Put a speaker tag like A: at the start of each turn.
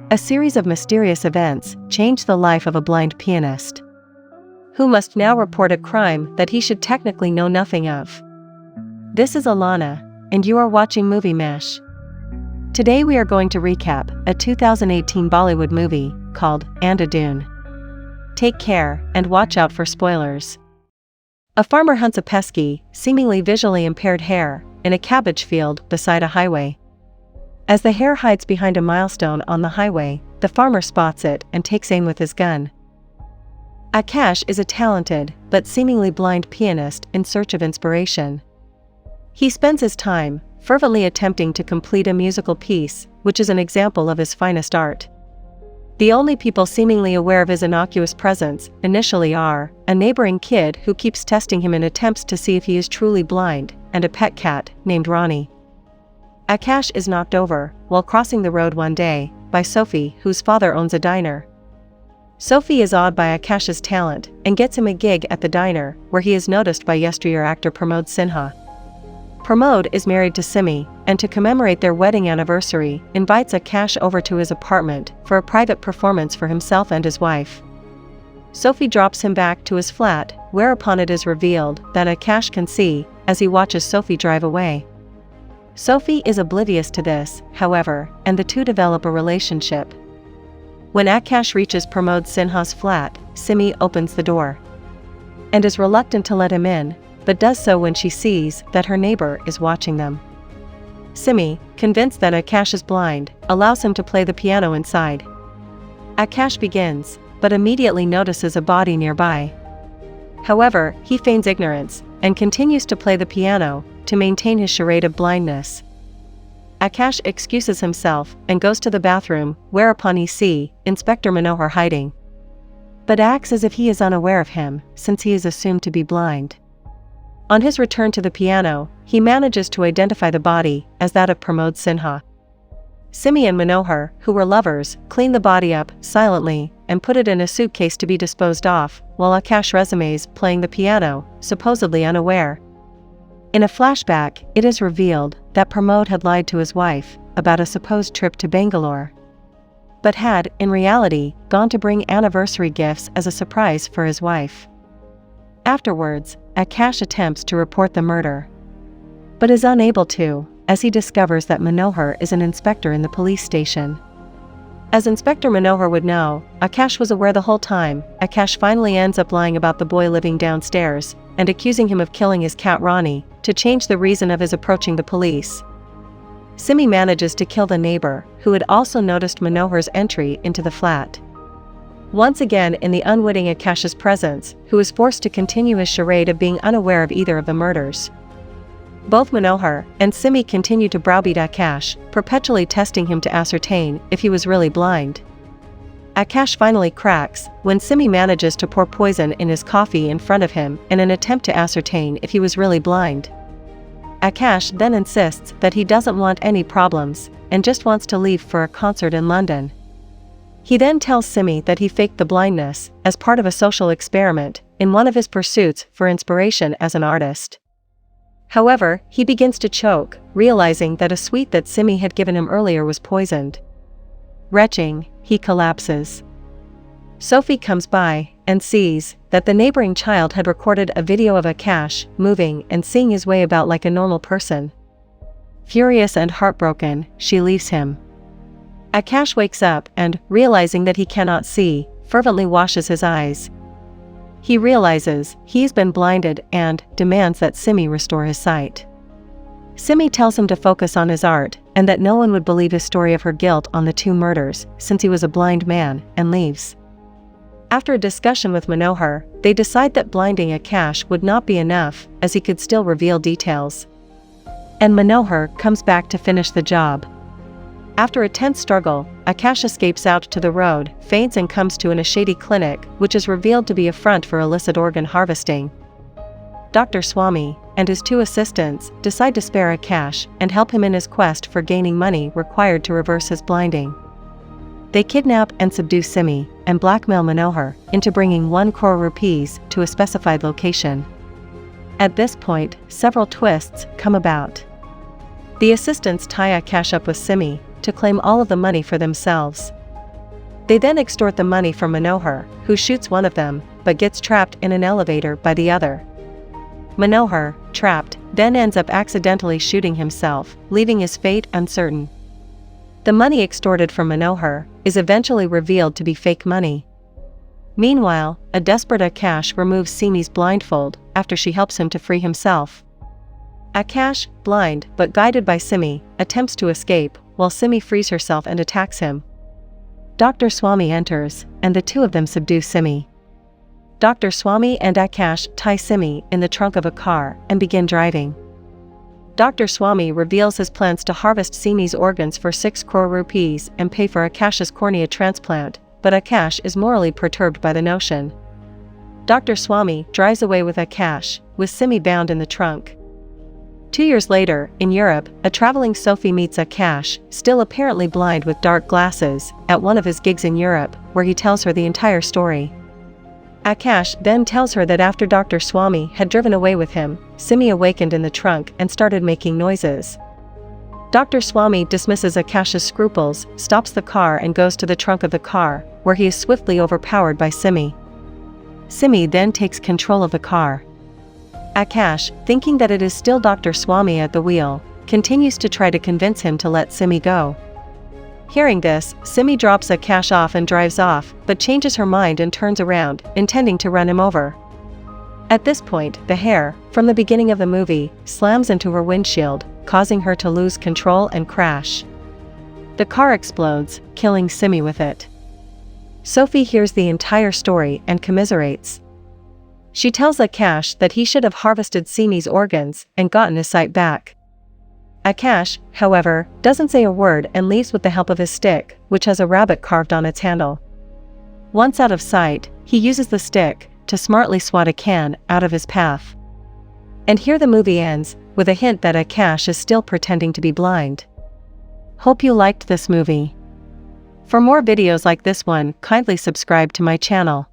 A: A series of mysterious events change the life of a blind pianist, who must now report a crime that he should technically know nothing of. This is Alana, and you are watching Movie Mesh. Today we are going to recap a 2018 Bollywood movie called Andhadhun. Take care and watch out for spoilers. A farmer hunts a pesky, seemingly visually impaired hare in a cabbage field beside a highway. As the hare hides behind a milestone on the highway, the farmer spots it and takes aim with his gun. Akash is a talented but seemingly blind pianist in search of inspiration. He spends his time fervently attempting to complete a musical piece, which is an example of his finest art. The only people seemingly aware of his innocuous presence initially are a neighboring kid who keeps testing him in attempts to see if he is truly blind, and a pet cat named Ronnie. Akash is knocked over while crossing the road one day by Sophie, whose father owns a diner. Sophie is awed by Akash's talent and gets him a gig at the diner, where he is noticed by yesteryear actor Pramod Sinha. Pramod is married to Simi, and to commemorate their wedding anniversary, invites Akash over to his apartment for a private performance for himself and his wife. Sophie drops him back to his flat, whereupon it is revealed that Akash can see as he watches Sophie drive away. Sophie is oblivious to this, however, and the two develop a relationship. When Akash reaches Pramod Sinha's flat, Simi opens the door and is reluctant to let him in, but does so when she sees that her neighbor is watching them. Simi, convinced that Akash is blind, allows him to play the piano inside. Akash begins, but immediately notices a body nearby. However, he feigns ignorance and continues to play the piano to maintain his charade of blindness. Akash excuses himself and goes to the bathroom, whereupon he sees Inspector Manohar hiding, but acts as if he is unaware of him, since he is assumed to be blind. On his return to the piano, he manages to identify the body as that of Pramod Sinha. Simi and Manohar, who were lovers, clean the body up silently and put it in a suitcase to be disposed of, while Akash resumes playing the piano, supposedly unaware. In a flashback, it is revealed that Pramod had lied to his wife about a supposed trip to Bangalore, but had, in reality, gone to bring anniversary gifts as a surprise for his wife. Afterwards, Akash attempts to report the murder, but is unable to, as he discovers that Manohar is an inspector in the police station. As Inspector Manohar would know, Akash was aware the whole time. Akash finally ends up lying about the boy living downstairs and accusing him of killing his cat Ronnie, to change the reason of his approaching the police. Simi manages to kill the neighbor, who had also noticed Manohar's entry into the flat. Once again in the unwitting Akash's presence, who is forced to continue his charade of being unaware of either of the murders. Both Manohar and Simi continue to browbeat Akash, perpetually testing him to ascertain if he was really blind. Akash finally cracks when Simi manages to pour poison in his coffee in front of him in an attempt to ascertain if he was really blind. Akash then insists that he doesn't want any problems and just wants to leave for a concert in London. He then tells Simi that he faked the blindness as part of a social experiment in one of his pursuits for inspiration as an artist. However, he begins to choke, realizing that a sweet that Simi had given him earlier was poisoned. Retching, he collapses. Sophie comes by and sees that the neighboring child had recorded a video of Akash moving and seeing his way about like a normal person. Furious and heartbroken, she leaves him. Akash wakes up and, realizing that he cannot see, fervently washes his eyes. He realizes he's been blinded and demands that Simi restore his sight. Simi tells him to focus on his art and that no one would believe his story of her guilt on the two murders since he was a blind man, and leaves. After a discussion with Manohar, they decide that blinding Akash would not be enough, as he could still reveal details. And Manohar comes back to finish the job. After a tense struggle, Akash escapes out to the road, faints and comes to a shady clinic, which is revealed to be a front for illicit organ harvesting. Dr. Swami and his two assistants decide to spare Akash and help him in his quest for gaining money required to reverse his blinding. They kidnap and subdue Simi and blackmail Manohar into bringing 1 crore rupees to a specified location. At this point, several twists come about. The assistants tie Akash up with Simi to claim all of the money for themselves. They then extort the money from Manohar, who shoots one of them, but gets trapped in an elevator by the other. Manohar, trapped, then ends up accidentally shooting himself, leaving his fate uncertain. The money extorted from Manohar is eventually revealed to be fake money. Meanwhile, a desperate Akash removes Simi's blindfold after she helps him to free himself. Akash, blind but guided by Simi, attempts to escape, while Simi frees herself and attacks him. Dr. Swami enters, and the two of them subdue Simi. Dr. Swami and Akash tie Simi in the trunk of a car and begin driving. Dr. Swami reveals his plans to harvest Simi's organs for 6 crore rupees and pay for Akash's cornea transplant, but Akash is morally perturbed by the notion. Dr. Swami drives away with Akash, with Simi bound in the trunk. 2 years later, in Europe, a traveling Sophie meets Akash, still apparently blind with dark glasses, at one of his gigs in Europe, where he tells her the entire story. Akash then tells her that after Dr. Swami had driven away with him, Simi awakened in the trunk and started making noises. Dr. Swami dismisses Akash's scruples, stops the car and goes to the trunk of the car, where he is swiftly overpowered by Simi. Simi then takes control of the car. Akash, thinking that it is still Dr. Swami at the wheel, continues to try to convince him to let Simi go. Hearing this, Simi drops Akash off and drives off, but changes her mind and turns around, intending to run him over. At this point, the hair, from the beginning of the movie, slams into her windshield, causing her to lose control and crash. The car explodes, killing Simi with it. Sophie hears the entire story and commiserates. She tells Akash that he should have harvested Simi's organs and gotten his sight back. Akash, however, doesn't say a word and leaves with the help of his stick, which has a rabbit carved on its handle. Once out of sight, he uses the stick to smartly swat a can out of his path. And here the movie ends, with a hint that Akash is still pretending to be blind. Hope you liked this movie. For more videos like this one, kindly subscribe to my channel.